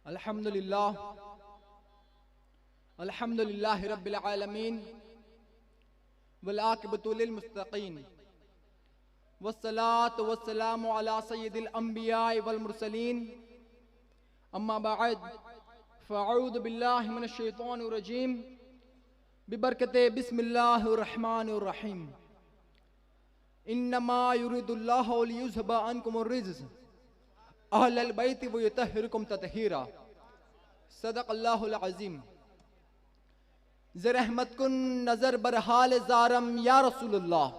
अल्हम्दुलिल्लाह अल्हम्दुलिल्लाहि रब्बिल आलमीन वल आक़िबतु लिल मुत्तक़ीन वस्सलातु वस्सलामु अला सय्यिदिल अंबिया'i वल मुरसलीन अम्मा बअद फ़अऊज़ु बिल्लाहि मिनश शैतानिर रजीम बिबरकते बिस्मिल्लाहिर रहमानिर रहीम इन्नमा युरिदुल्लाहु लियुज़हिबा अन्कुमुर रिज्स अहलल बैति व युतहिरकुम तत्हीरा सदक़ल्लाहुल अज़ीम। ज़रहमत कुन नज़र बरहाल ज़ारम या रसूलुल्लाह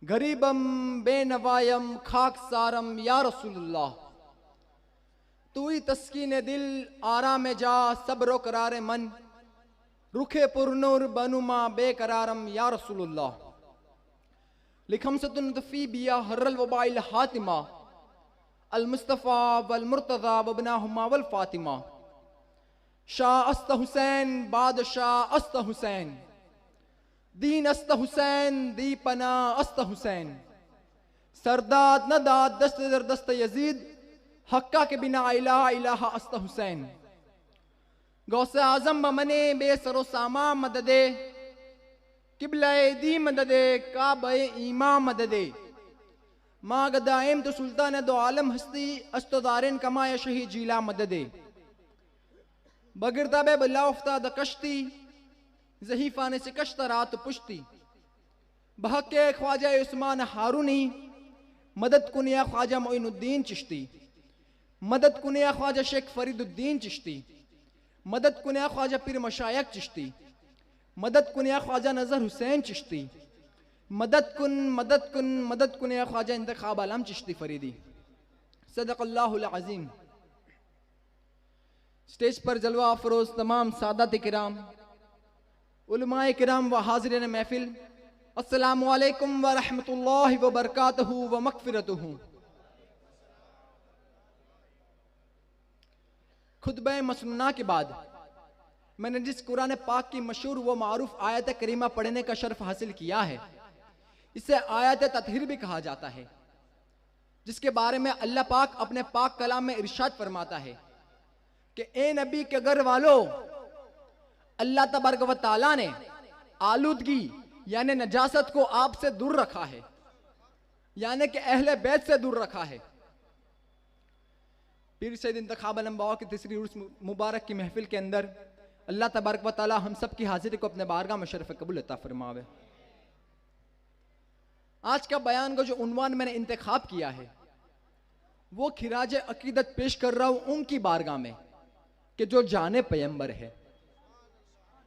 गरीबम बेनवायम खाक सारम या रसूलुल्लाह। तू ही तस्कीन दिल आराम जा सब्रो करार मन रुखे पुरनूर बनुमा बेकरारम या रसूलुल्लाह। लिखमसतुन तफ़ी बिया हर्रल वबाइल हातिमा अल मुस्तफ़ा वल मुर्तज़ा वबनाहुमा वल फ़ातिमा। शाह अस्त हुसैन बादशाह अस्त हुसैन दीन अस्त हुसैन दी पना अस्त हुसैन। सरदाद न दाद दस्त दर दस्त यजीद हक्का के बिना इलाहा इलाहा अस्त हुसैन। गौसे आज़म बमने बेसरो सामा मददे किबले दी मददे काबे ईमा मददे माँ गदाइम तो सुल्तान दो आलम हस्ती अस्तदारिन कमाया शही जीला मददे बगिरताबे बला उफ्ता द कश्ती ज़हीफ़ाने से कश्ता रात पुश्ती बहके ख्वाजा उस्मान हारूनी मदद कुनिया ख्वाजा मोइनुद्दीन चिश्ती मदद कुनिया ख्वाजा शेख फरीदुद्दीन चिश्ती मदद कुनिया ख्वाजा पीर मशायक चिश्ती मदद कुनिया ख्वाजा नज़र हुसैन चिश्ती मदद कुन या ख्वाजा इंतखाब आलम चिश्ती फरीदी सदक़ल्लाहुल अज़ीम। स्टेज पर जलवा अफरोज तमाम सादात किराम उलमाए किराम व हाज़िरीन महफिल अस्सलामु अलैकुम व रहमतुल्लाहि व बरकातहू व मग़फ़िरतहू। खुतबे मसनूना के बाद मैंने जिस कुरान पाक की मशहूर व मारूफ आयत करीमा पढ़ने का शर्फ हासिल किया है इसे आयत ततहीर भी कहा जाता है, जिसके बारे में अल्लाह पाक अपने पाक कलाम में इरशाद फरमाता है कि ए नबी के घर वालों, अल्लाह तबारक व तआला ने आलूदगी यानी नजासत को आपसे दूर रखा है, यानी कि अहले बैत से दूर रखा है। पीर सैयद इंतखाब आलम बावा की तीसरी उर्स मुबारक की महफिल के अंदर अल्लाह तबारक व तआला हम सब की हाजिरी को अपने बारगाह में शर्फ कबूल अता फरमावे। आज का बयान का जो उन्वान मैंने इंतखाब किया है वो खिराज अकीदत पेश कर रहा हूं उनकी बारगाह में कि जो जाने पैगंबर है,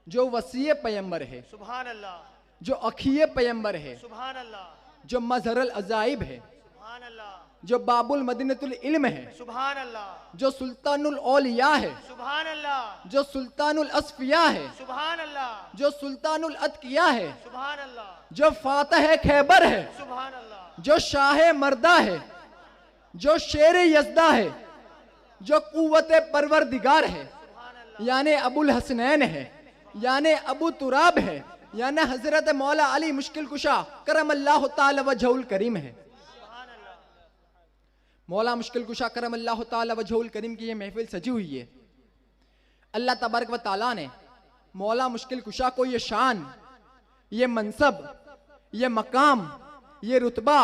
जो वसीए पैगंबर है, सुभान अल्लाह, जो अखिये पैगंबर है, सुभान अल्लाह, जो मजहरुल अजाइब है, सुभान अल्लाह, जो बाबुल मदीनतुल इल्म है, सुभान अल्लाह, जो सुल्तानुल औलिया है, सुभान अल्लाह, जो सुल्तानुल अस्फिया है, सुभान अल्लाह, जो सुल्तानुल अतकिया है, सुभान अल्लाह, जो फातह खैबर है, सुभान अल्लाह, जो शाह मर्दा है, जो शेर यज़दा है, जो कुव्वत परवरदिगार है, यानी अबुल हसनैन है, यानी अबू तुराब है, यानी हजरत मौला अली मुश्किल कुशा करमल्लाहु ताला वजहुल करीम है। मौला मुश्किल कुशा करमल्लाहु ताला वजहुल करीम की ये महफिल सजी हुई है। अल्लाह तबारक व तआला ने मौला मुश्किल कुशा को ये शान, ये मनसब, ये मकाम, ये रुतबा,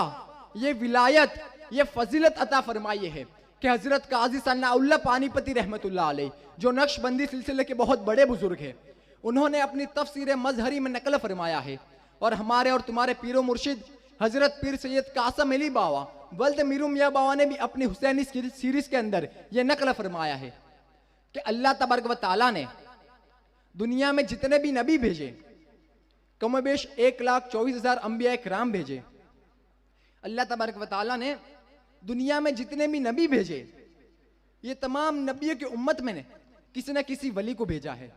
ये विलायत, ये फजीलत अता फरमाई है कि हजरत काजी सन्नाउल्लाह पानीपती रहमतुल्लाह अलैह जो नक्शबंदी सिलसिले के बहुत बड़े बुजुर्ग हैं, उन्होंने अपनी तफसीर मजहरी में नकल फरमाया है और हमारे और तुम्हारे पीरो मुर्शिद हजरत पीर सैयद कासम अली बावा वल्द मीरू मियां बावा ने भी अपनी हुसैनी सीरीज के अंदर यह नकल फरमाया है कि अल्लाह तबारक व तआला ने दुनिया में जितने भी नबी भेजे, कमोबेश 1,24,000 अंबिया किराम भेजे। अल्लाह तबारक व तआला ने दुनिया में जितने भी नबी भेजे, ये तमाम नबियों की उम्मत में ने किसी न किसी वली को भेजा है।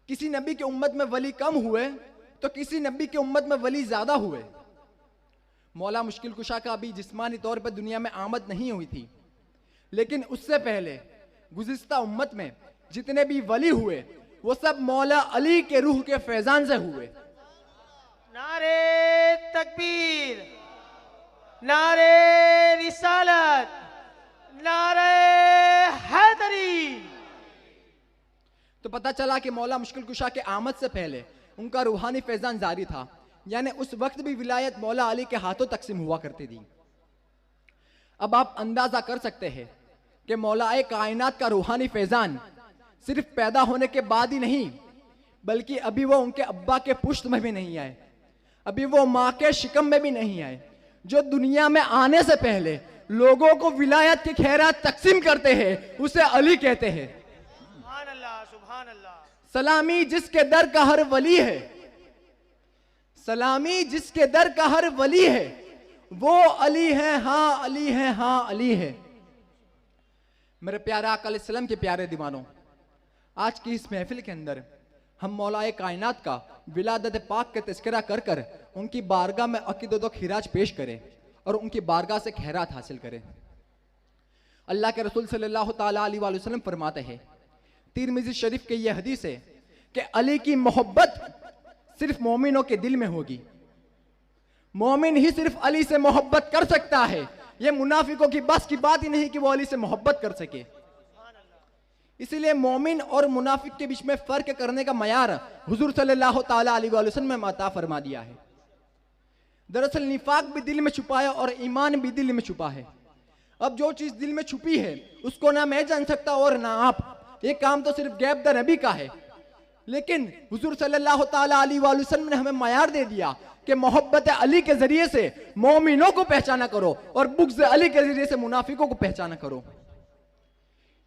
किसी नबी की उम्मत में वली कम हुए तो किसी नबी की उम्मत में वली ज्यादा हुए। मौला मुश्किल कुशा का अभी जिस्मानी तौर पर दुनिया में आमद नहीं हुई थी, लेकिन उससे पहले गुज़िश्ता उम्मत में जितने भी वली हुए वो सब मौला अली के रूह के फैजान से हुए। नारे तकबीर, नारे रिसालत, नारे तो पता चला कि मौला मुश्किल कुशा के आमद से पहले उनका रूहानी फैजान जारी था, यानी उस वक्त भी विलायत मौला अली के हाथों तकसीम हुआ करती थी। अब आप अंदाजा कर सकते हैं कि मौला कायनात का रूहानी फैजान सिर्फ पैदा होने के बाद ही नहीं, बल्कि अभी वो उनके अब्बा के पुश्त में भी नहीं आए, अभी वो माँ के शिकम में भी नहीं आए। जो दुनिया में आने से पहले लोगों को विलायत की खैरात तकसीम करते हैं, उसे अली कहते हैं। सुभान अल्लाह, सुभान अल्लाह। सलामी जिसके दर का हर वली है, सलामी जिसके दर का हर वली है, वो अली है, हाँ अली है, हाँ अली है। मेरे प्यारे आका अलैहिस्सलाम के प्यारे दीवानों, आज की इस महफिल के अंदर हम मौलाए कायनात का विलादत पाक के तज़किरा कर कर उनकी बारगाह में अकीदत व खिराज पेश करें और उनकी बारगाह से खैरात हासिल करें। अल्लाह के रसूल सल्लल्लाहु ताला अलैहि वसल्लम फरमाते हैं, तिरमिज़ी शरीफ के ये हदीस है कि अली की मोहब्बत सिर्फ मोमिनों के दिल में होगी। मोमिन ही सिर्फ अली से मोहब्बत कर सकता है। यह मुनाफिकों की बस की बात ही नहीं कि वो अली से मोहब्बत कर सके। इसीलिए मोमिन और मुनाफिक के बीच में फर्क करने का मयार हुजूर सल्लल्लाहु ताला अलैहि वसल्लम ने अता फरमा दिया है। दरअसल निफाक भी दिल में छुपा है और ईमान भी दिल में छुपा है। अब जो चीज दिल में छुपी है उसको ना मैं जान सकता और ना आप, ये काम तो सिर्फ गैब द नबी का है। लेकिन हुजूर सल्लल्लाहु ताला अलैहि वसल्लम ने हमें मयार दे दिया कि मोहब्बत अली के जरिए से मोमिनों को पहचाना करो और बुग़्ज़ अली के जरिए से मुनाफिकों को पहचाना करो।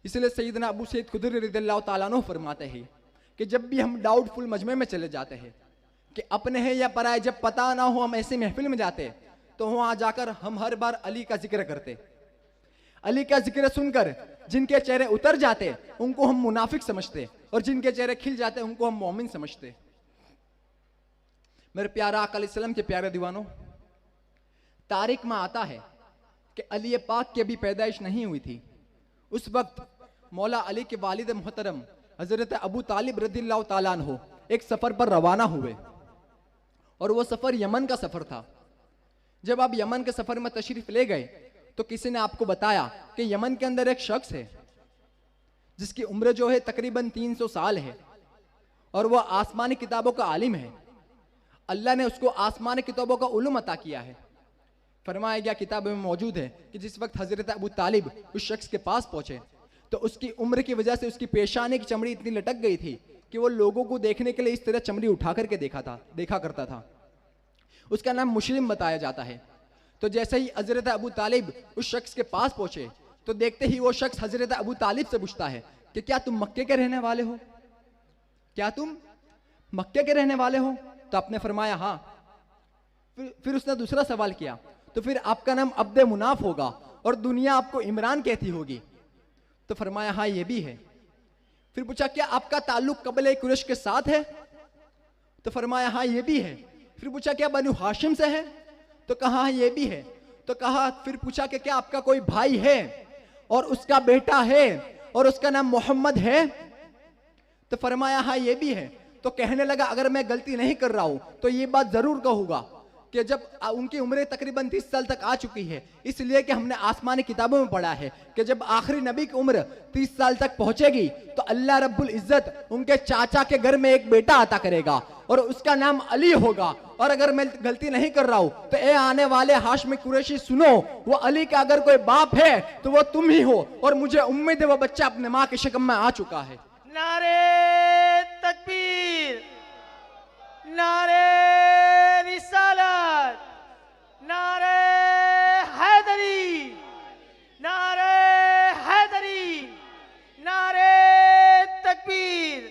इसलिए सैयदना अबू सईद खुदरी रज़ियल्लाहु ताला अन्हु फरमाते हैं कि जब भी हम डाउटफुल मजमे में चले जाते हैं कि अपने हैं या पराए, जब पता ना हो हम ऐसी महफिल में जाते तो वहां जाकर हम हर बार अली का जिक्र करते। अली का जिक्र सुनकर जिनके चेहरे उतर जाते उनको हम मुनाफिक समझते और जिनके चेहरे खिल जाते उनको हम मोमिन समझते। मेरे प्यारे आका अलैहिस्सलाम के प्यारे दीवानों, तारीख में आता है कि अली पाक की भी पैदाइश नहीं हुई थी। उस वक्त मौला अली के वालिद मोहतरम हजरत अबू तालिब रज़ियल्लाहु ताला अन्हु एक सफर पर रवाना हुए और वो सफर यमन का सफर था। जब आप यमन के सफर में तशरीफ ले गए तो किसी ने आपको बताया कि यमन के अंदर एक शख्स है जिसकी उम्र जो है तकरीबन 300 साल है और वह आसमानी किताबों का आलिम है। अल्लाह ने उसको आसमानी किताबों का उलूम अता किया है। फरमाया गया किताब में मौजूद है कि जिस वक्त हजरत अबू तालिब उस शख्स के पास पहुंचे तो उसकी उम्र की वजह से उसकी पेशानी की चमड़ी इतनी लटक गई थी कि वो लोगों को देखने के लिए इस तरह चमड़ी उठा करके देखा करता था। उसका नाम मुस्लिम बताया जाता है। तो जैसे ही हजरत अबू तालिब उस शख्स के पास पहुंचे तो देखते ही वो शख्स हजरत अबू तालिब से पूछता है कि क्या तुम मक्के के रहने वाले हो, क्या तुम मक्के के रहने वाले हो? तो आपने फरमाया हाँ। फिर उसने दूसरा सवाल किया, तो फिर आपका नाम अब्दे मुनाफ होगा और दुनिया आपको इमरान कहती होगी। तो फरमाया हाँ ये भी है। फिर पूछा क्या आपका ताल्लुक कबीले कुरैश के साथ है? तो फरमाया हाँ ये भी है। फिर पूछा क्या बनु हाशिम से है? तो कहा हाँ ये भी है। तो कहा फिर पूछा कि क्या आपका कोई भाई है और उसका बेटा है और उसका नाम मोहम्मद है? तो फरमाया हाँ ये भी है। तो कहने लगा अगर मैं गलती नहीं कर रहा हूं तो ये बात जरूर कहूंगा कि जब उनकी उम्र तकरीबन 30 साल तक आ चुकी है, इसलिए कि हमने आसमानी किताबों में पढ़ा है कि जब आखिरी नबी की उम्र 30 साल तक पहुंचेगी तो अल्लाह रब्बुल इज्जत उनके चाचा के घर में एक बेटा अता करेगा और उसका नाम अली होगा। और अगर मैं गलती नहीं कर रहा हूं तो ए आने वाले हाशमी कुरैशी सुनो, वो अली का अगर कोई बाप है तो वो तुम ही हो और मुझे उम्मीद है वो बच्चा अपने माँ के शक्ल में आ चुका है। नारे तकबीर, नारे रिसालत, नारे हैदरी, नारे हैदरी, नारे तकबीर।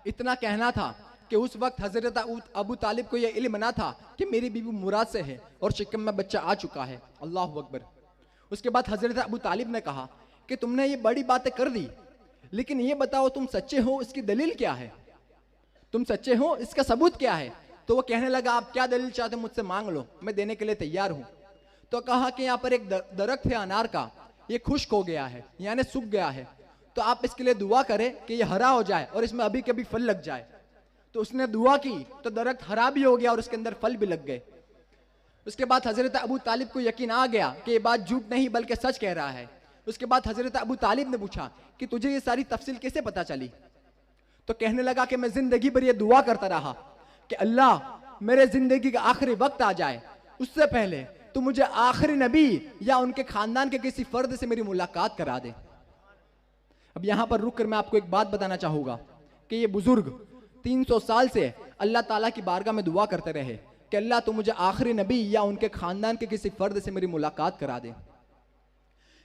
इतना कहना था कि उस वक्त हजरत अबू तालिब को यह इल्म ना था कि मेरी बीवी मुराद से है और शिकम में बच्चा आ चुका है। अल्लाहु अकबर। उसके बाद हजरत अबू तालिब ने कहा कि तुमने ये बड़ी बातें कर दी, लेकिन ये बताओ तुम सच्चे हो, इसकी दलील क्या है? तुम सच्चे हो, इसका सबूत क्या है? तो वो कहने लगा आप क्या दलील चाहते हो मुझसे मांग लो, मैं देने के लिए तैयार हूं। तो कहा कि यहाँ पर एक दरख्त है अनार का, ये खुश्क हो गया है यानी सूख गया है, तो आप इसके लिए दुआ करें कि ये हरा हो जाए और इसमें अभी कभी फल लग जाए। तो उसने दुआ की तो दरख्त हरा भी हो गया और उसके अंदर फल भी लग गए। उसके बाद हजरत अबू तालिब को यकीन आ गया कि ये बात झूठ नहीं बल्कि सच कह रहा है। उसके बाद हजरत अबू तालिब ने पूछा कि तुझे ये सारी तफसील कैसे पता चली? तो कहने लगा कि मैं जिंदगी भर ये दुआ करता रहा कि अल्लाह मेरे जिंदगी का आखिरी वक्त आ जाए, उससे पहले तो मुझे आखिरी नबी या उनके खानदान के किसी फर्द से मेरी मुलाकात करा दे। अब यहां पर रुक कर मैं आपको एक बात बताना चाहूंगा कि ये बुजुर्ग 300 साल से अल्लाह ताला की बारगाह में दुआ करते रहे कि अल्लाह तो मुझे आखिरी नबी या उनके खानदान के किसी फर्द से मेरी मुलाकात करा दे।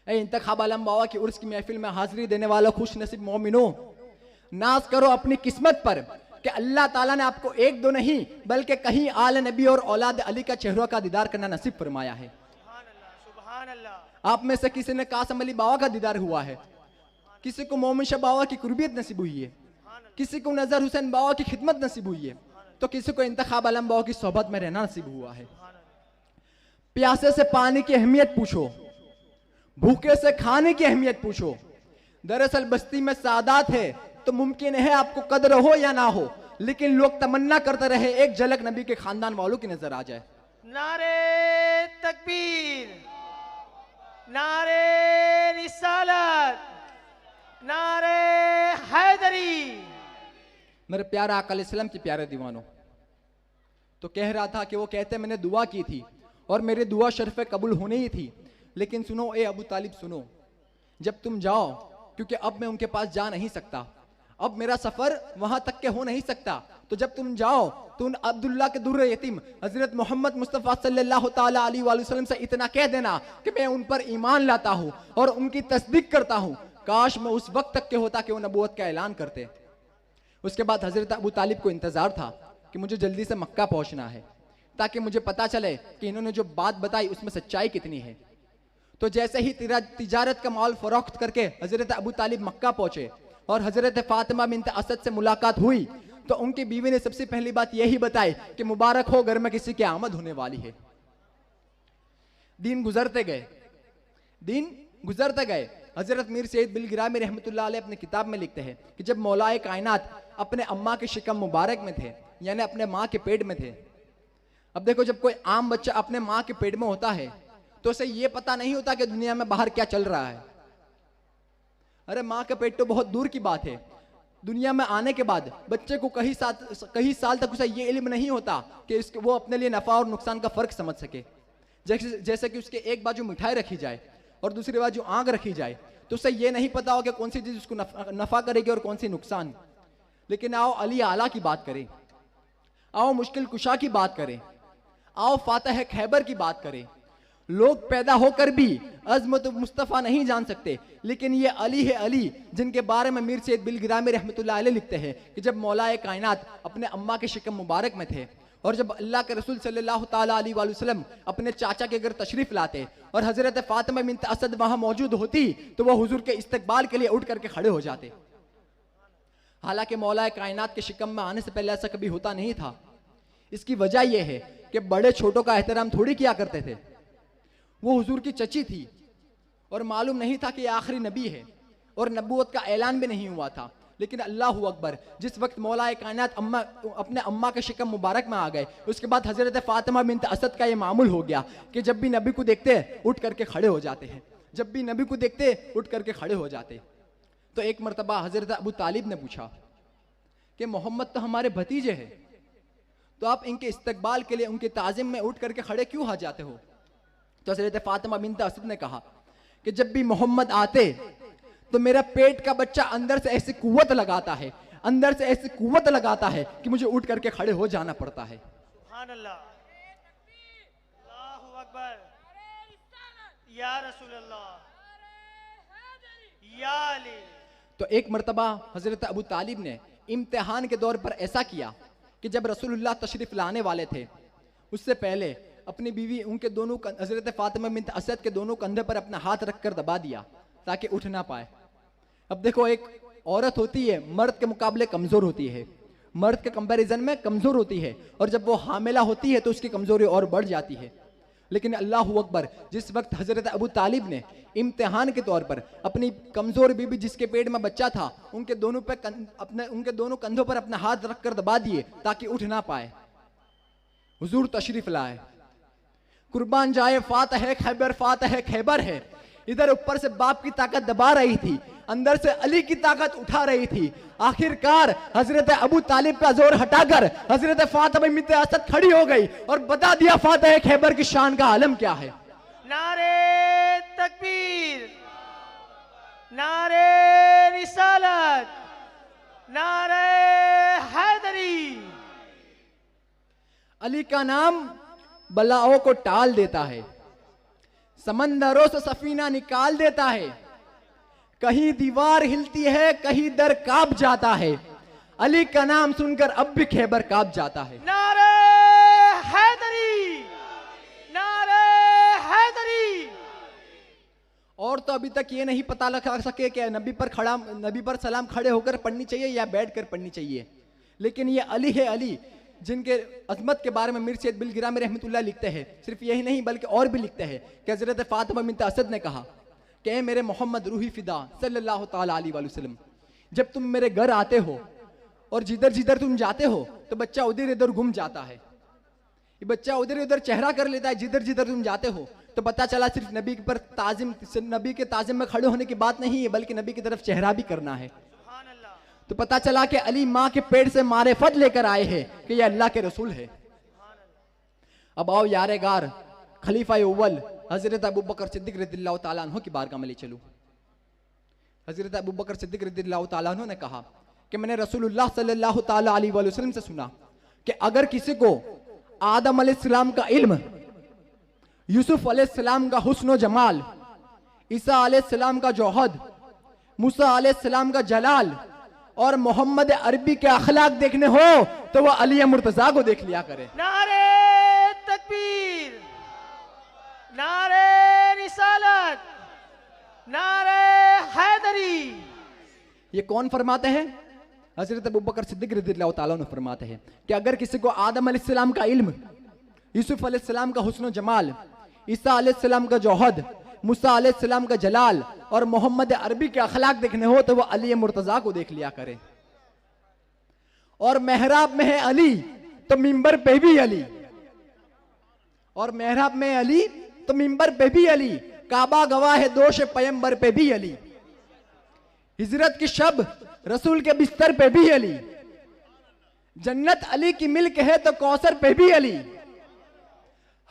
इंतखाब आलम बाबा की उर्स की महफिल में हाजिरी देने वाला खुश नसीब मोमिनो, नाज करो अपनी किस्मत पर कि अल्लाह ताला ने आपको एक दो नहीं बल्कि कहीं आले नबी और औलाद अली का चेहरा का दीदार करना नसीब फरमाया है। सुभान अल्लाह। आप में से किसी ने कासम अली बाबा का दीदार हुआ है, किसी को मोमिन शाह बाबा की कुर्बियत नसीब हुई है, किसी को नजर हुसैन बाबा की खिदमत नसीब हुई है, तो किसी को इंतखाब आलम बाबा की सोहबत में रहना नसीब हुआ है। प्यासे से पानी की अहमियत पूछो, भूखे से खाने की अहमियत पूछो। दरअसल बस्ती में सादात है तो मुमकिन है आपको कदर हो या ना हो, लेकिन लोग तमन्ना करते रहे एक झलक नबी के खानदान वालों की नजर आ जाए। नारे तकबीर, नारे रिसालत, नारे हैदरी। मेरे प्यारा आका अलैहिस्सलाम के प्यारे दीवानों, तो कह रहा था कि वो कहते मैंने दुआ की थी और मेरी दुआ शर्फ कबूल होनी ही थी, लेकिन सुनो ए अबू तालिब सुनो, जब तुम जाओ, क्योंकि अब मैं उनके पास जा नहीं सकता, अब मेरा सफर वहां तक के हो नहीं सकता, तो जब तुम जाओ तो उन अब्दुल्ला के दुर्र यतीम हजरत मोहम्मद मुस्तफ़ा सल्लल्लाहु ताला अलैहि वसल्लम से इतना कह देना कि मैं उन पर ईमान लाता हूं और उनकी तस्दीक करता हूं। काश मैं उस वक्त तक के होता कि वो नबूवत का ऐलान करते। उसके बाद हजरत अबू तालिब को इंतजार था कि मुझे जल्दी से मक्का पहुंचना है ताकि मुझे पता चले कि इन्होंने जो बात बताई उसमें सच्चाई कितनी है। तो जैसे ही तिजारत का माल फरोख्त करके हजरत अबू तालिब मक्का पहुंचे और हजरत फातिमा बिन्त असद से मुलाकात हुई तो उनकी बीवी ने सबसे पहली बात यही बताई कि मुबारक हो, घर में किसी की आमद होने वाली है। दिन गुजरते गए। हजरत मीर सैयद बिलगिरामी रहमतुल्लाह अलैह अपने किताब में लिखते हैं कि जब मौलाए कायनात अपने अम्मा के शिकम मुबारक में थे, यानी अपने माँ के पेट में थे। अब देखो, जब कोई आम बच्चा अपने माँ के पेट में होता है तो उसे यह पता नहीं होता कि दुनिया में बाहर क्या चल रहा है। अरे माँ का पेट तो बहुत दूर की बात है, दुनिया में आने के बाद बच्चे को कई साल तक उसे ये इल्म नहीं होता कि वो अपने लिए नफा और नुकसान का फर्क समझ सके। जैसे कि उसके एक बाजू मिठाई रखी जाए और दूसरी बाजू आग रखी जाए तो उसे ये नहीं पता हो कि कौन सी चीज उसको नफा करेगी और कौन सी नुकसान। लेकिन आओ अली आला की बात करें, आओ मुश्किल कुशा की बात करें, आओ फातह खैबर की बात करें। लोग पैदा होकर भी अज़मत मुस्तफ़ा नहीं जान सकते, लेकिन ये अली है अली जिनके बारे में मीर सैयद बिलगिरामी रहमतुल्लाह अलैह लिखते हैं कि जब मौलाए कायनात अपने अम्मा के शिकम मुबारक में थे और जब अल्लाह के रसूल सल्लल्लाहु ताला अलैहि वसल्लम अपने चाचा के घर तशरीफ लाते और हजरत फातिमा बिन्त असद वहां मौजूद होती तो वह हुजूर के इस्तकबाल के लिए उठ करके खड़े हो जाते। हालांकि मौलाए कायनात के शिकम में आने से पहले ऐसा कभी होता नहीं था। इसकी वजह यह है कि बड़े छोटों का एहतराम थोड़ी किया करते थे। वो हुजूर की चची थी और मालूम नहीं था कि आखिरी नबी है और नबूवत का ऐलान भी नहीं हुआ था। लेकिन अल्लाह अकबर, जिस वक्त मौलाए कायनात अपने अम्मा के शिकम मुबारक में आ गए, उसके बाद हजरत फातिमा बिन्त असद का ये मामूल हो गया कि जब भी नबी को देखते उठ करके खड़े हो जाते हैं, जब भी नबी को देखते उठ करके खड़े हो जाते। तो एक मरतबा हजरत अबू तालिब ने पूछा कि मोहम्मद तो हमारे भतीजे हैं, तो आप इनके इस्तकबाल के लिए उनके ताजिम में उठ करके खड़े क्यों हो जाते हो? तो हजरत फातिमा बिन्त असद ने कहा कि जब भी मोहम्मद आते तो मेरा पेट का बच्चा अंदर से ऐसी कुव्वत लगाता है, अंदर से ऐसी कुव्वत लगाता है कि मुझे उठ करके खड़े हो जाना पड़ता है। सुभान अल्लाह, अल्लाहु अकबर, या रसूल अल्लाह, या अली। तो एक मर्तबा हजरत अबू तालिब ने इम्तिहान के दौर पर ऐसा किया कि जब रसूलुल्लाह तशरीफ लाने वाले थे उससे पहले अपनी बीवी उनके दोनों हजरत फातिमा बिन्त असद के दोनों कंधे पर अपना हाथ रखकर दबा दिया ताकि उठ ना पाए। अब देखो, एक औरत होती है मर्द के मुकाबले कमजोर होती है, मर्द के कंपैरिजन में कमजोर होती है, और जब वो हामिला होती है तो उसकी कमजोरी और बढ़ जाती है। लेकिन अल्लाह अकबर, जिस वक्त हजरत अबू तालिब ने इम्तिहान के तौर पर अपनी कमजोर बीबी जिसके पेट में बच्चा था उनके दोनों कंधों पर अपना हाथ रखकर दबा दिए ताकि उठ ना पाए, हुजूर तशरीफ लाए। कुर्बान जाए फातह खैबर, फातह खैबर है। इधर ऊपर से बाप की ताकत दबा रही थी, अंदर से अली की ताकत उठा रही थी। आखिरकार हजरत अबू तालिब का जोर हटाकर हजरत फातिमा बिन्त असद खड़ी हो गई और बता दिया फातिह खैबर की शान का आलम क्या है। नारे तकबीर, नारे रिसालत, नारे हैदरी। अली का नाम बलाओं को टाल देता है, समंदरों से सफीना निकाल देता है, कहीं दीवार हिलती है, कहीं दर कांप जाता है। अली का नाम सुनकर अब भी खैबर कांप जाता है। नारे हैदरी, नारे हैदरी। और तो अभी तक ये नहीं पता लगा सके कि नबी पर सलाम खड़े होकर पढ़नी चाहिए या बैठकर पढ़नी चाहिए, लेकिन ये अली है अली, जिनके अजमत के बारे में मीर सैयद बिलगिरामी रहमतुल्लाह लिखते हैं। सिर्फ यही नहीं बल्कि और भी लिखते हैं कि हजरत फातिमा बिन्त असद ने कहा कि ए मेरे मोहम्मद रूही फिदा सल्लल्लाहु ताला अलैहि वसल्लम, जब तुम मेरे घर आते हो और जिधर जिधर तुम जाते हो तो बच्चा उधर इधर घूम जाता है, ये बच्चा उधर उधर चेहरा कर लेता है। जिधर जिधर तुम जाते हो तो पता चला सिर्फ नबी पर ताजिम, नबी के ताजिम में खड़े होने की बात नहीं है, बल्कि नबी की तरफ चेहरा भी करना है। सुभान अल्लाह। तो पता चला कि अली माँ के पेट से मारिफत लेकर आए हैं कि ये अल्लाह के रसूल है। अब आओ यारे गार खलीफा अव्वल हजरत अबू बकर सिद्दीक रज़ियल्लाहु ताला अन्हु की बारगाह में ले चलूं। हजरत अबू बकर सिद्दीक रज़ियल्लाहु ताला अन्हु ने कहा कि मैंने रसूलुल्लाह सल्लल्लाहु ताला अलैहि वसल्लम से सुना कि अगर किसी को आदम अलैहिस्सलाम का इल्म, यूसुफ अलैहिस्सलाम का हुस्न जमाल, ईसा अलैहिस्सलाम का जोहद, मूसा अलैहिस्सलाम का जलाल और मोहम्मद अरबी के अखलाक देखने हो तो वह अली मुर्तजा को देख लिया करे। नारे तकबीर, नारे रिसालत, नारे हैदरी। ये कौन फरमाते हैं? हजरत अबू बकर सिद्दीक रज़ियल्लाहु ताला अन्हु फरमाते हैं कि अगर किसी को आदम अलैहिस्सलाम का इल्म, यूसुफ अलैहिस्सलाम का हुस्न जमाल, ईसा अलैहिस्सलाम का जोहद, मूसा अलैहिस्सलाम का जलाल और मोहम्मद अरबी के अखलाक देखने हो तो वह अली मुर्तजा को देख लिया करे। और मेहराब में है अली तो मिंबर पे भी अली, और मेहराब में अली तो मिंबर पे भी अली, काबा गवाह है दोष पैगंबर पे भी अली, हिजरत की शब रसूल के बिस्तर पे भी अली, जन्नत अली की मिल्क है तो कौसर पे भी अली,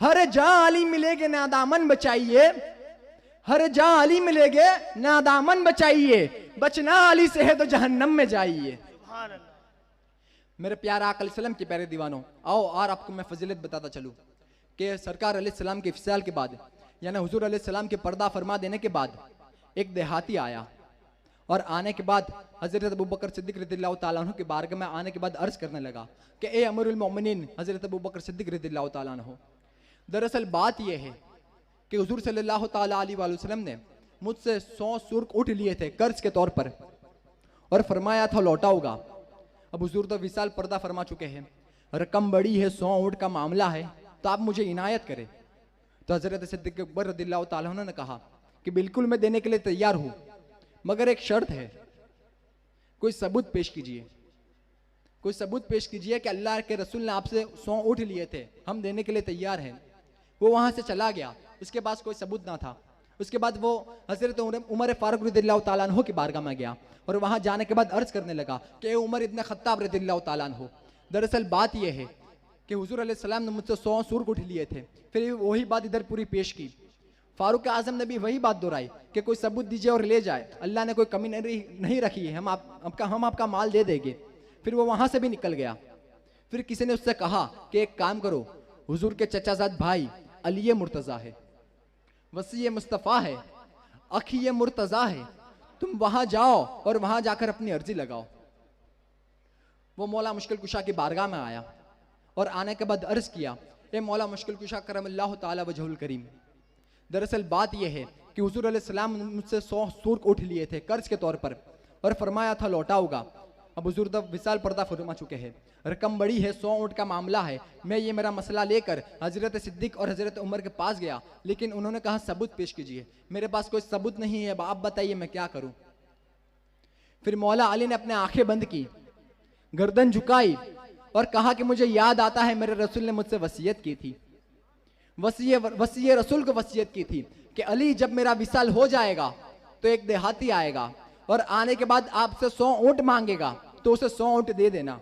हर जहां अली मिलेगे ना दामन बचाइए, हर जहां अली मिलेगे ना दामन बचाइए, बचना अली से है तो जहन्नम में जाइए। सुभान अल्लाह। मेरे प्यारे आका अलैहिस्सलाम के प्यारे दीवानों, आओ और आपको मैं फजीलत बताता चलूं कि सरकार अलैहिस्सलाम के इफ्साल के बाद, यानी हुजूर अलैहिस्सलाम के पर्दा फरमा देने के बाद एक देहाती आया और आने के बाद हजरत अबू बकर सिद्दीक रज़ियल्लाहु ताला अन्हु के बारगाह में आने के बाद अर्ज करने लगा कि ए अमीरुल मोमिनीन हजरत अबू बकर सिद्दीक रज़ियल्लाहु ताला अन्हु, दरअसल बात यह है कि हुजूर सल्लल्लाहु ताला अलैहि वसल्लम ने मुझसे 100 सुर्ख उठ लिए थे कर्ज के तौर पर और फरमाया था लौटाऊंगा। अब हुजूर तो विशाल पर्दा फरमा चुके हैं, रकम बड़ी है, 100 ऊँट का मामला है, तो आप मुझे इनायत करें। तो हजरत सिद्दीक अकबर रज़ियल्लाहु ताला अन्हु ने कहा कि बिल्कुल मैं देने के लिए तैयार हूं, मगर एक शर्त है, कोई सबूत पेश कीजिए, कोई सबूत पेश कीजिए कि अल्लाह के रसूल ने आपसे 100 ऊँट लिए थे, हम देने के लिए तैयार हैं। वो वहां से चला गया, उसके पास कोई सबूत ना था। उसके बाद वो हजरत उमर फारूक रज़ियल्लाहु ताला अन्हु की बारगाह में गया और वहां जाने के बाद अर्ज करने लगा कि उमर इब्न खत्ताब रज़ियल्लाहु ताला अन्हु, दरअसल बात यह है कि हुजूर अलैहिस्सलाम ने मुझसे 100 सुर्ख उठ लिए थे। फिर वही बात इधर पूरी पेश की। फारूक आजम ने भी वही बात दोहराई कि कोई सबूत दीजिए और ले जाए, अल्लाह ने कोई कमी नहीं रखी है, हम आपका माल दे देंगे। फिर वो वहां से भी निकल गया। फिर किसी ने उससे कहा कि एक काम करो, हुजूर के चचाजाद भाई अली मुर्तजा है, वसी मुस्तफ़ा है, अखी मुर्तजा है, तुम वहां जाओ और वहां जाकर अपनी अर्जी लगाओ। वो मौला मुश्किल कुशा की बारगाह में आया और आने के बाद अर्ज किया, ए मौला मुश्किल कुशा करमल्लाहु ताला वजहुल करीम, दरअसल बात यह है कि हुजूर अलैहिस्सलाम मुझसे 100 सुर्ख उठ लिए थे कर्ज के तौर पर और फरमाया था लौटाऊंगा। अब हुजूर द विशाल पर्दा फरमा चुके हैं, रकम बड़ी है, 100 ऊँट का मामला है। मैं ये मेरा मसला लेकर हजरत सिद्दीक और हजरत उमर के पास गया, लेकिन उन्होंने कहा सबूत पेश कीजिए। मेरे पास कोई सबूत नहीं है, आप बताइए मैं क्या करूं। फिर मौला अली ने अपने आंखें बंद की, गर्दन झुकाई और कहा कि मुझे याद आता है मेरे रसूल ने मुझसे वसीयत की थी, वसीय रसूल को वसीयत की थी कि अली जब मेरा विसाल हो जाएगा तो एक देहाती आएगा और आने के बाद आपसे 100 ऊंट मांगेगा तो उसे 100 ऊंट दे देना।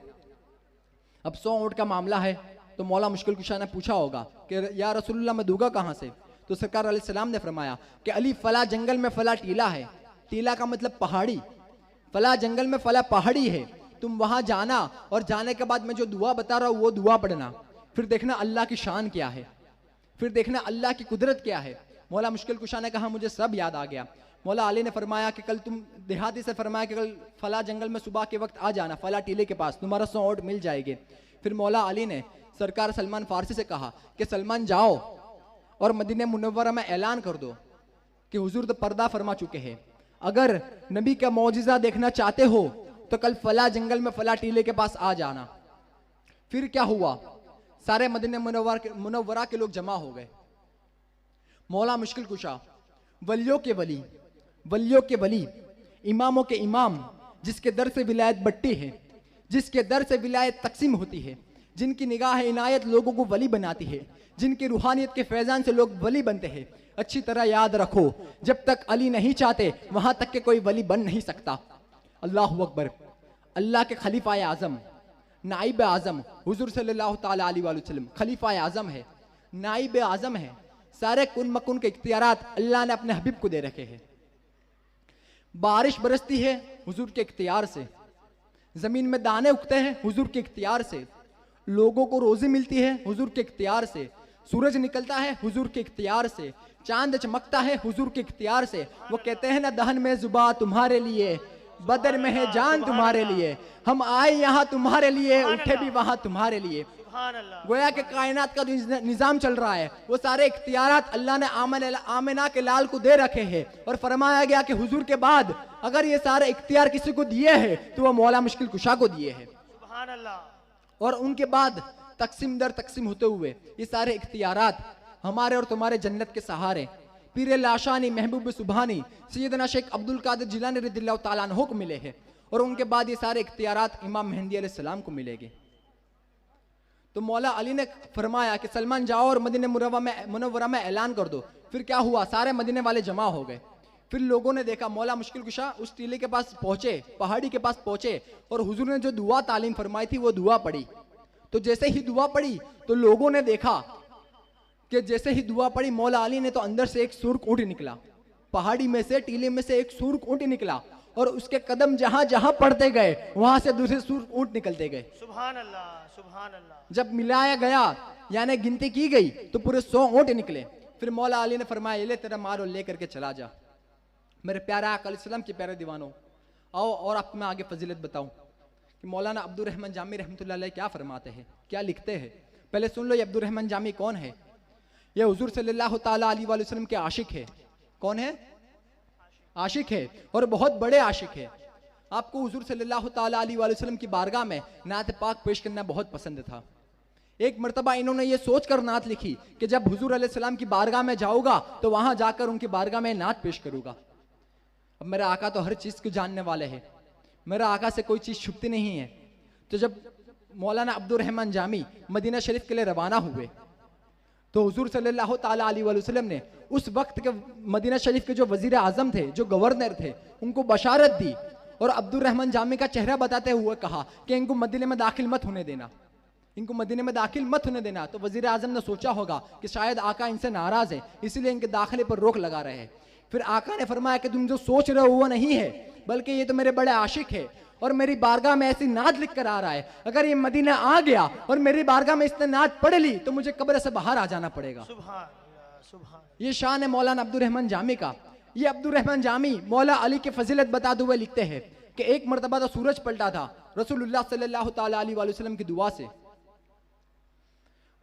अब 100 ऊंट का मामला है तो मौला मुश्किल कुशा ने पूछा होगा कि या रसूलुल्लाह मैं दूंगा कहां से? तो सरकार अलैहिस्सलाम ने फरमाया कि अली फला जंगल में फला टीला है, टीला का मतलब पहाड़ी, फला जंगल में फला पहाड़ी है, तुम वहां जाना और जाने के बाद मैं जो दुआ बता रहा हूं वो दुआ पढ़ना, फिर देखना अल्लाह की शान क्या है, फिर देखना अल्लाह की कुदरत क्या है। मौला मुश्किल कुशा ने कहा मुझे सब याद आ गया। मौला अली ने फरमाया कि कल तुम देहाती से फरमाया कि कल फला जंगल में सुबह के वक्त आ जाना, फला टीले के पास तुम्हारा 100 ऊंट मिल जाएंगे। फिर मौला अली ने सरकार सलमान फारसी से कहा कि सलमान जाओ और मदीने मुनव्वरा में ऐलान कर दो कि हुजूर तो पर्दा फरमा चुके हैं, अगर नबी का मौजिजा देखना चाहते हो तो कल फला जंगल में फला टीले के पास आ जाना। फिर क्या हुआ, सारे मदीने मुनव्वरा के लोग जमा हो गए। मौला मुश्किल कुशा वलियों के वली, वलियों के वली, इमामों के इमाम, जिसके दर से विलायत बट्टी है, जिसके दर से विलायत तकसीम होती है, जिनकी निगाह इनायत लोगों को वली बनाती है, जिनकी रूहानियत के फैजान से लोग वली बनते हैं। अच्छी तरह याद रखो, जब तक अली नहीं चाहते वहां तक के कोई वली बन नहीं सकता। अल्लाहु अकबर। अल्लाह के खलीफा आजम, नाइब आजम हुजूर सल्लल्लाहु ताला अलैहि वसल्लम खलीफा आजम है, नाइब आजम है। सारे कुन मकुन के इख्तियारात अल्लाह ने अपने हबीब को दे रखे हैं। बारिश बरसती है हुजूर के इख्तियार से, जमीन में दाने उगते हैं हुजूर के इख्तियार से, लोगों को रोजी मिलती है हुजूर के इख्तियार से, सूरज निकलता है हुजूर के इख्तियार से, चांद चमकता है हुजूर के इख्तियार से। वो कहते हैं ना दहन में जुबा तुम्हारे लिए, बदर में है जान तुम्हारे लिए, हम आए यहाँ तुम्हारे लिए, उठे भी वहां तुम्हारे लिए। गोया के कायनात का जो निजाम चल रहा है वो सारे इख्तियारात अल्लाह ने आमिना के लाल को दे रखे हैं। और फरमाया गया कि हुजूर के बाद अगर ये सारे इख्तियार किसी को दिए हैं तो वो मौला मुश्किल कुशा को दिए हैं। और उनके बाद तकसीम दर तकसीम होते हुए ये सारे इख्तियारात हमारे और तुम्हारे जन्नत के सहारे पीर लाशानी महबूब सुबहानी सैयदना शेख अब्दुल कादिर जिलानी रज़ियल्लाहु ताला अन्हु को मिले हैं। और उनके बाद ये सारे इख्तियारात इमाम मेहंदी अलैहिस्सलाम को मिलेंगे। तो मौला अली ने फरमाया कि सलमान जाओ और मदीने मुनव्वरा में ऐलान कर दो। फिर क्या हुआ, सारे मदीने वाले जमा हो गए। फिर लोगों ने देखा मौला मुश्किल कुशा उस टीले के पास पहुंचे, पहाड़ी के पास पहुंचे और हुजूर ने जो दुआ तालीम फरमाई थी वो दुआ पढ़ी। तो जैसे ही दुआ पढ़ी तो लोगों ने देखा कि जैसे ही दुआ पढ़ी मौला अली ने तो अंदर से एक सुर्ख ऊंट निकला, पहाड़ी में से टीले में से एक सुर्ख ऊंट निकला और उसके कदम जहां जहां पड़ते गए वहां से दूसरे सुर्ख ऊंट निकलते गए। सुभान अल्लाह, सुभान अल्लाह। जब मिलाया गया यानी गिनती की गई तो पूरे 100 ऊंट निकले। फिर मौला अली ने फरमाया ले तेरा माल और लेकर के चला जा। मेरे प्यारे आका अलैहिस्सलाम के प्यारे दीवानों, आओ और आपको मैं आगे फजीलत बताऊं कि मौलाना अब्दुर रहमान जामी रहमतुल्लाह अलैह क्या फरमाते हैं, क्या लिखते हैं। पहले सुन लो ये अब्दुर रहमान जामी कौन है। ये हुजूर सल्लल्लाहु ताला अलैहि वसल्लम के आशिक है। कौन है? आशिक है और बहुत बड़े आशिक है। आपको हुजूर सल्लल्लाहु ताला अलैहि वसल्लम की बारगाह में नात पाक पेश करना बहुत पसंद था। एक मर्तबा इन्होंने ये सोचकर नात लिखी कि जब हुजूर अलैहिस्सलाम की बारगाह में जाऊंगा तो वहां जाकर उनकी बारगाह में नात पेश करूंगा। अब मेरे आका तो हर चीज को जानने वाले हैं, मेरे आका से कोई चीज छुपती नहीं है। तो जब मौलाना अब्दुर रहमान जामी मदीना शरीफ के लिए रवाना हुए तो हुजूर सल्लल्लाहु ताला अलैहि वसल्लम ने उस वक्त के मदीना शरीफ के जो वजीर आजम थे, जो गवर्नर थे, उनको बशारत दी और अब्दुर रहमान जामी का चेहरा बताते हुए कहा कि इनको मदीने में दाखिल मत होने देना, इनको मदीने में दाखिल मत होने देना। तो वजीर आजम ने सोचा होगा कि शायद आका इनसे नाराज है इसलिए इनके दाखिले पर रोक लगा रहे हैं। फिर आका ने फरमाया कि तुम जो सोच रहे हो वो नहीं है, बल्कि ये तो मेरे बड़े आशिक है और मेरी बारगाह में ऐसी नात लिख कर आ रहा है, अगर ये मदीना आ गया और मेरी बारगाह में इसने नात पढ़ ली तो मुझे कब्र से बाहर आ जाना पड़ेगा। सुभान सुभान। ये शान है मौलाना अब्दुर रहमान जामी का। ये अब्दुर रहमान जामी मौला अली की फजीलत बताते हुए लिखते हैं कि एक मरतबा तो सूरज पलटा था रसूलुल्लाह सल्लल्लाहु ताला अलैहि वसल्लम की दुआ से।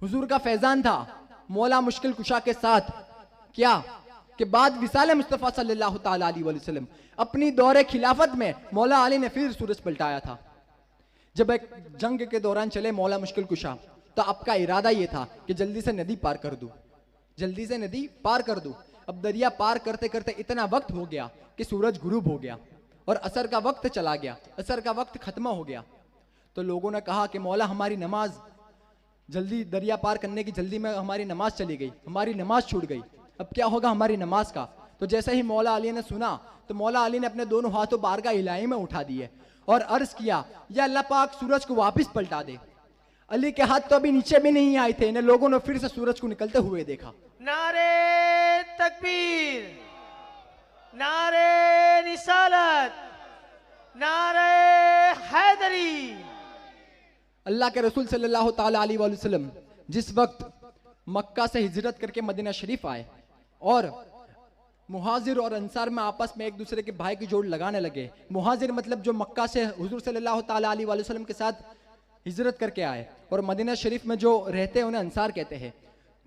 हुजूर का फैजान था मौला मुश्किल कुशा के साथ क्या कि बाद विसाल मुस्तफ़ा सल्लल्लाहु ताला अलैहि वसल्लम अपनी दौरे खिलाफत में मौला अली ने फिर सूरज पलटाया था। जब एक जंग के दौरान चले मौला मुश्किल कुशा तो आपका इरादा यह था कि जल्दी से नदी पार कर दूं, जल्दी से नदी पार कर दूं। अब दरिया पार करते करते इतना वक्त हो गया कि सूरज गुरूब हो गया और असर का वक्त चला गया, असर का वक्त खत्म हो गया। तो लोगों ने कहा कि मौला हमारी नमाज जल्दी दरिया पार करने की जल्दी में हमारी नमाज चली गई, हमारी नमाज छूट गई, अब क्या होगा हमारी नमाज का। तो जैसे ही मौला अली ने सुना तो मौला अली ने अपने दोनों हाथों बारगाह इलाही में उठा दिए और अर्ज किया, या अल्लाह पाक सूरज को वापस पलटा दे। अली के हाथ तो अभी नीचे भी नहीं आए थे, इन्हें लोगों ने फिर से सूरज को निकलते हुए देखा। नारे तकबीर, नारे रिसालत, नारे हैदरी। अल्लाह के रसूल सल्लल्लाहु ताला अलैहि वसल्लम जिस वक्त मक्का से हिजरत करके मदीना शरीफ आए और मुहाजिर और अंसार में आपस में एक दूसरे के भाई की जोड़ लगाने लगे। मुहाजिर मतलब जो मक्का से हुजूर सल्लल्लाहु ताला अलैहि वसल्लम के साथ हिजरत करके आए, और मदीना शरीफ में जो रहते हैं उन्हें अंसार कहते हैं।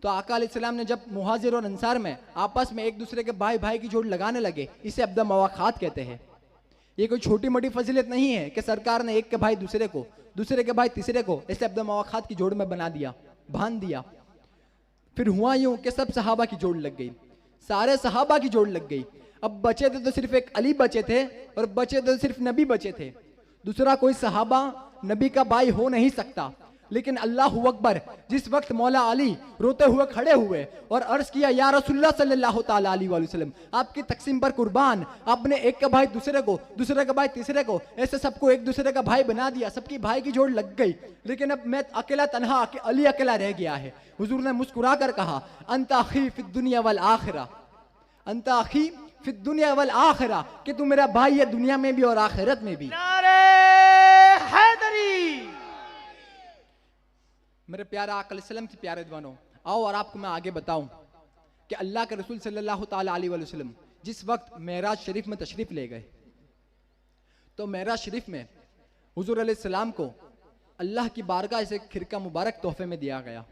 तो आका अलैहिस्सलाम ने जब मुहाजिर और अंसार में आपस में एक दूसरे के भाई भाई की जोड़ लगाने लगे, इसे अब्दा मवाखात कहते हैं। ये कोई छोटी मोटी फजीलत नहीं है कि सरकार ने एक के भाई दूसरे को, दूसरे के भाई तीसरे को ऐसे अब्दा मवाखात की जोड़ में बना दिया, बांध दिया। फिर हुआ यूं कि सब सहाबा की जोड़ लग गई, सारे सहाबा की जोड़ लग गई। अब बचे थे तो सिर्फ एक अली बचे थे, और बचे तो सिर्फ नबी बचे थे। दूसरा कोई सहाबा नबी का भाई हो नहीं सकता। लेकिन अल्लाहु अकबर, जिस वक्त मौला अली रोते हुए खड़े हुए और अर्ज किया, या रसूलुल्लाह सल्लल्लाहु ताला अलैहि वसल्लम, आपकी तकसीम पर कुर्बान, आपने एक का भाई दूसरे को, दूसरे का भाई तीसरे को, ऐसे सबको एक दूसरे का भाई बना दिया, सबकी भाई की जोड़ लग गई। लेकिन अब मैं अकेला तन्हा, अली अकेला रह गया है। हुजूर ने मुस्कुरा कर कहा, अंत अखी फिद दुनिया वल आखिरा, अंत अखी फिद दुनिया वल आखिरा, कि तू मेरा भाई है दुनिया में भी और आखिरत में भी। नारे हैदरी। मेरे प्यारे आका अलैहिस्सलाम के प्यारे दीवानों, आओ और आपको मैं आगे बताऊं कि अल्लाह के रसूल सल्लल्लाहु ताला अलैहि वसल्लम जिस वक्त मेराज शरीफ में तशरीफ ले गए, तो मेराज शरीफ में हुजूर अलैहिस्सलाम को अल्लाह की बारगाह से खिरका मुबारक तोहफे में दिया गया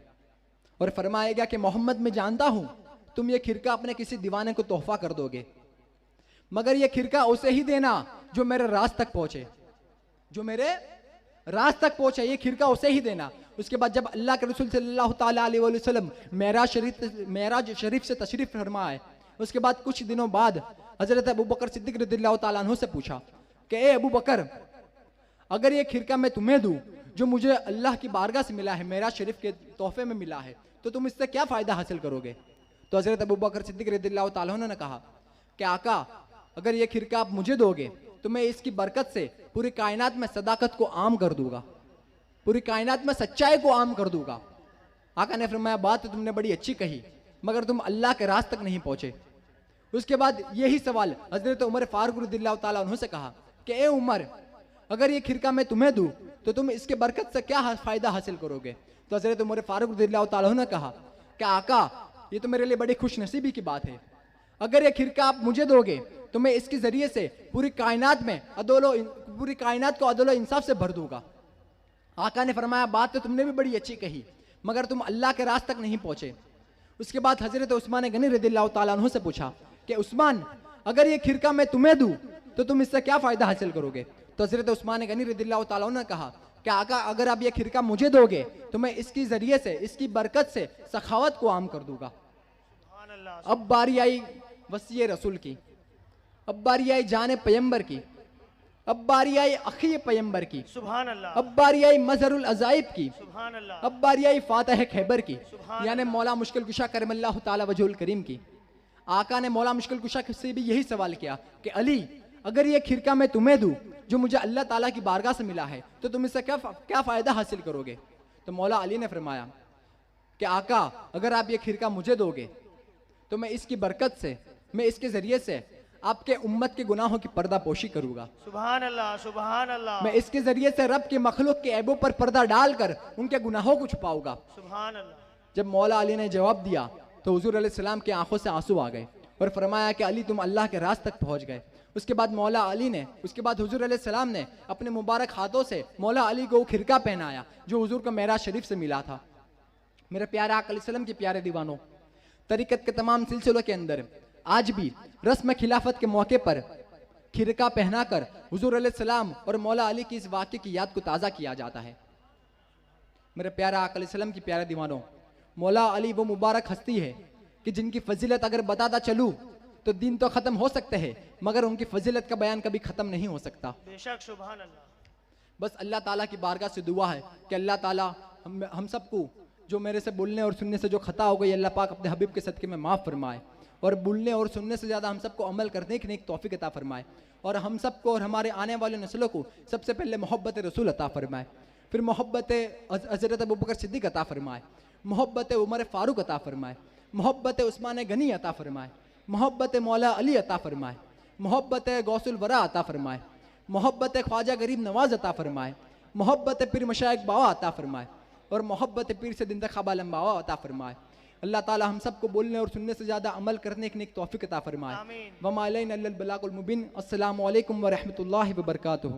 और फरमाया गया कि मोहम्मद, मैं जानता हूं तुम ये खिरका अपने किसी दीवाने को तोहफा कर दोगे, मगर ये खिरका उसे ही देना जो मेरे राज तक पहुंचे, जो मेरे राज तक पहुंचे, ये खिरका उसे ही देना। उसके बाद जब अल्लाह के रसूल सल्लल्लाहु ताला अलैहि वसल्लम मेराज शरीफ से तशरीफ फरमाए, उसके बाद कुछ दिनों बाद हजरत अबू बकर सिद्दीक रज़ियल्लाहु ताला अन्हु से पूछा कि ए अबू बकर, अगर ये खिरका मैं तुम्हें दूं जो मुझे अल्लाह की बारगाह से मिला है, मेराज शरीफ के तोहफे में मिला है, तो तुम इससे क्या फायदा हासिल करोगे? तो हजरत अबू बकर सिद्दीक रज़ियल्लाहु ताला अन्हु ने कहा कि आका, अगर ये खिरका आप मुझे दोगे तो मैं इसकी बरकत से पूरी कायनात में सदाकत को आम कर दूंगा, पूरी कायनात में सच्चाई को आम कर दूंगा। आका ने फरमाया, बात तो तुमने बड़ी अच्छी कही, मगर तुम अल्लाह के राज तक नहीं पहुंचे। उसके बाद यही सवाल हजरत उमर फारूक रज़ियल्लाहु ताला अन्हु से कहा कि ए उमर, अगर ये खिरका मैं तुम्हें दूं तो तुम इसके बरकत से क्या फायदा हासिल करोगे? तो हजरत उमर फारूक रज़ियल्लाहु ताला अन्हु ने कहा कि आका, ये तो मेरे लिए बड़ी खुश नसीबी की बात है, अगर ये खिरका आप मुझे दोगे तो मैं इसके जरिए से पूरी कायनात को अदलो इंसाफ से भर दूंगा। आका ने फरमाया, बात तो तुमने भी बड़ी अच्छी कही, मगर तुम अल्लाह के राज तक नहीं पहुंचे। उसके बाद हजरत उस्मान गनी रज़ियल्लाहु ताला अन्हु से पूछा कि उस्मान, अगर ये खिरका मैं तुम्हें दूं तो तुम इससे क्या फायदा हासिल करोगे? तो हजरत उस्मान गनी रज़ियल्लाहु ताला अन्हु ने कहा कि आका, अगर आप ये खिरका मुझे दोगे तो मैं इसकी जरिए से, इसकी बरकत से सखावत को आम कर दूंगा। अब बारी आई वसी रसूल की, अब बारी आई जाने पैगंबर की, अब बारी आई अखी पैगंबर की, सुभान अल्लाह, अब बारी आई मजहरुल अजाइब की, सुभान अल्लाह, अब बारी आई फातह खैबर की, सुभान यानी मौला मुश्किल कुशा करमल्लाहु ताला वजहुल करीम की। आका ने मौला मुश्किल कुशा से भी यही सवाल किया कि अली, अगर ये खिरका मैं तुम्हें दूं जो मुझे अल्लाह ताला की बारगाह से मिला है, तो तुम इससे क्या फायदा हासिल करोगे? तो मौला अली ने फरमाया कि आका, अगर आप ये खिरका मुझे दोगे तो मैं इसकी बरकत से, मैं इसके जरिए से आपके उम्मत के गुनाहों की पर्दा पोशी करूंगा। सुभान अल्लाह, सुभान अल्लाह, मैं इसके जरिए से रब के मखलूक के ऐबों पर पर्दा डालकर उनके गुनाहों को छुपाऊंगा। सुभान अल्लाह। जब मौला अली ने जवाब दिया तो हुजूर अलैहिस्सलाम की आंखों से आंसू आ गए और फरमाया कि अली, तुम अल्लाह के राज तक पहुंच गए। उसके बाद मौला अली ने, उसके बाद हुजूर अलैहिस्सलाम ने अपने मुबारक हाथों से मौला अली को खिरका पहनाया जो हुजूर को मेराज शरीफ से मिला था। मेरे प्यारे आका अलैहिस्सलाम के प्यारे दीवानों, तरीकत के तमाम सिलसिलों के अंदर आज भी रस्म खिलाफत के मौके पर खिरका पहनाकर हुजूर अलैहिस्सलाम और मौला अली की इस वाक़े की याद को ताज़ा किया जाता है। मेरे प्यारे आका अलैहिस्सलाम की प्यारे दीवानों, मौला अली वो मुबारक हस्ती है कि जिनकी फजीलत अगर बताता चलूं तो दिन तो ख़त्म हो सकते हैं, मगर उनकी फजीलत का बयान कभी ख़त्म नहीं हो सकता। बेशक, सुभान अल्लाह। बस अल्लाह ताला की बारगाह से दुआ है कि अल्लाह ताला हम सबको जो मेरे से बोलने और सुनने से जो खता हो गई, अल्लाह पाक अपने हबीब के सदक़े में माफ़ फरमाए। और बोलने और सुनने से ज़्यादा हम सबको अमल करने की नेक तौफीक अता फरमाए, और हम सबको और हमारे आने वाले नस्लों को सबसे पहले मोहब्बत रसूल अता फरमाए, फिर मोहब्बत हज़रत अबू बकर सिद्दीक़ अता फरमाए, मोहब्बत उमर फ़ारूक अता फरमाए, मोहब्बत उस्मान गनी अता फरमाए, मोहब्बत मौला अली अता फरमाए, मोहब्बत गौसुल वरा अता फरमाए, मोहब्बत ख्वाजा गरीब नवाज अता फरमाए, मोहब्बत पीर मशाइख बावा अता फरमाए, और मोहब्बत पीर से दिन तक आलम बावा अता फरमाए। अल्लाह ताला हम सबको बोलने और सुनने से ज़्यादा अमल करने की नेक तौफीक अता फरमाए। आमीन। वमा अलैना इल्लल बलागुल मुबीन। अस्सलामु अलैकुम व रहमतुल्लाहि व बरकातुहू।